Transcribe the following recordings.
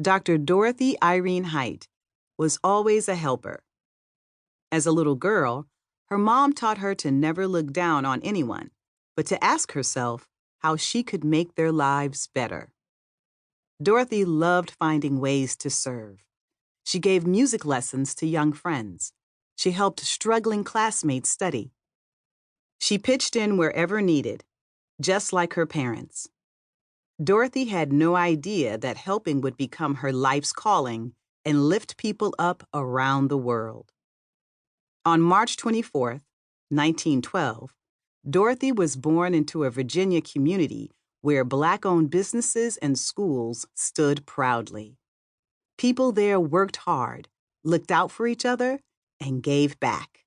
Dr. Dorothy Height was always a helper. As a little girl, her mom taught her to never look down on anyone, but to ask herself how she could make their lives better. Dorothy loved finding ways to serve. She gave music lessons to young friends. She helped struggling classmates study. She pitched in wherever needed, just like her parents. Dorothy had no idea that helping would become her life's calling and lift people up around the world. On March 24, 1912, Dorothy was born into a Virginia community where Black-owned businesses and schools stood proudly. People there worked hard, looked out for each other, and gave back.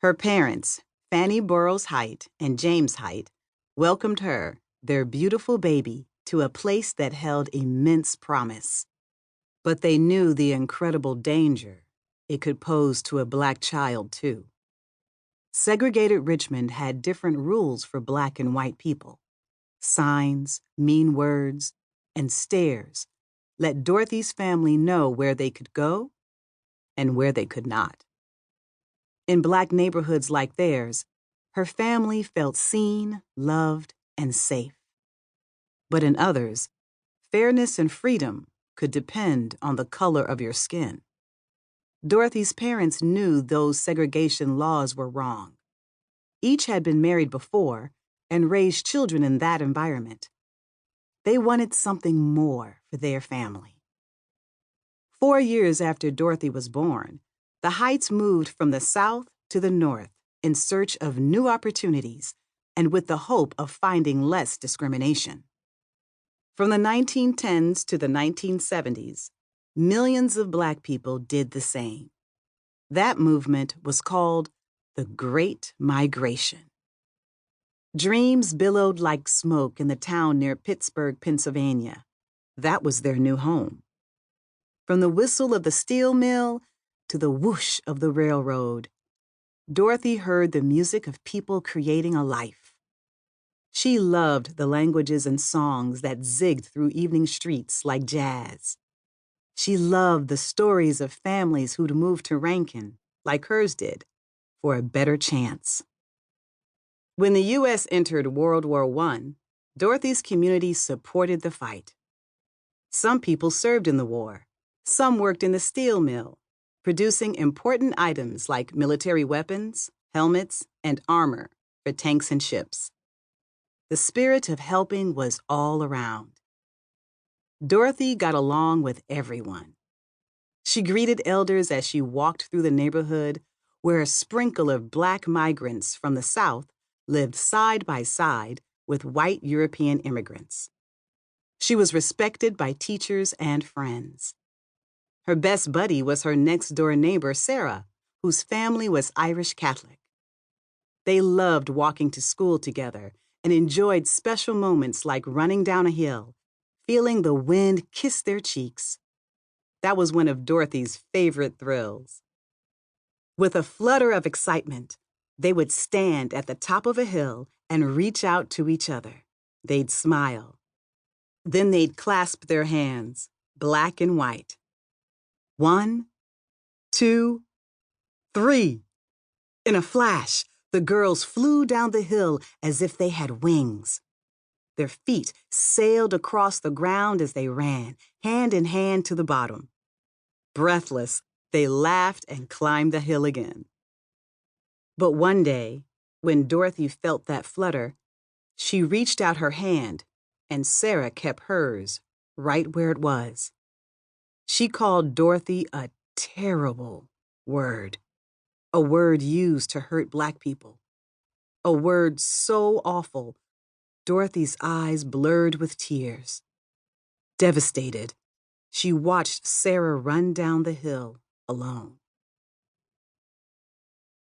Her parents, Fanny Burroughs Height and James Height, welcomed her, their beautiful baby, to a place that held immense promise. But they knew the incredible danger it could pose to a Black child, too. Segregated Richmond had different rules for Black and white people. Signs, mean words, and stares let Dorothy's family know where they could go and where they could not. In Black neighborhoods like theirs, her family felt seen, loved, and safe. But in others, fairness and freedom could depend on the color of your skin. Dorothy's parents knew those segregation laws were wrong. Each had been married before and raised children in that environment. They wanted something more for their family. 4 years after Dorothy was born, the Heights moved from the South to the North in search of new opportunities and with the hope of finding less discrimination. From the 1910s to the 1970s, millions of Black people did the same. That movement was called the Great Migration. Dreams billowed like smoke in the town near Pittsburgh, Pennsylvania. That was their new home. From the whistle of the steel mill to the whoosh of the railroad, Dorothy heard the music of people creating a life. She loved the languages and songs that zigged through evening streets like jazz. She loved the stories of families who'd moved to Rankin, like hers did, for a better chance. When the U.S. entered World War I, Dorothy's community supported the fight. Some people served in the war. Some worked in the steel mill, producing important items like military weapons, helmets, and armor for tanks and ships. The spirit of helping was all around. Dorothy got along with everyone. She greeted elders as she walked through the neighborhood where a sprinkle of Black migrants from the South lived side by side with white European immigrants. She was respected by teachers and friends. Her best buddy was her next-door neighbor, Sarah, whose family was Irish Catholic. They loved walking to school together and enjoyed special moments like running down a hill, feeling the wind kiss their cheeks. That was one of Dorothy's favorite thrills. With a flutter of excitement, they would stand at the top of a hill and reach out to each other. They'd smile. Then they'd clasp their hands, Black and white. 1, 2, 3. In a flash, the girls flew down the hill as if they had wings. Their feet sailed across the ground as they ran, hand in hand to the bottom. Breathless, they laughed and climbed the hill again. But one day, when Dorothy felt that flutter, she reached out her hand, and Sarah kept hers right where it was. She called Dorothy a terrible word, a word used to hurt Black people, a word so awful, Dorothy's eyes blurred with tears. Devastated, she watched Sarah run down the hill alone.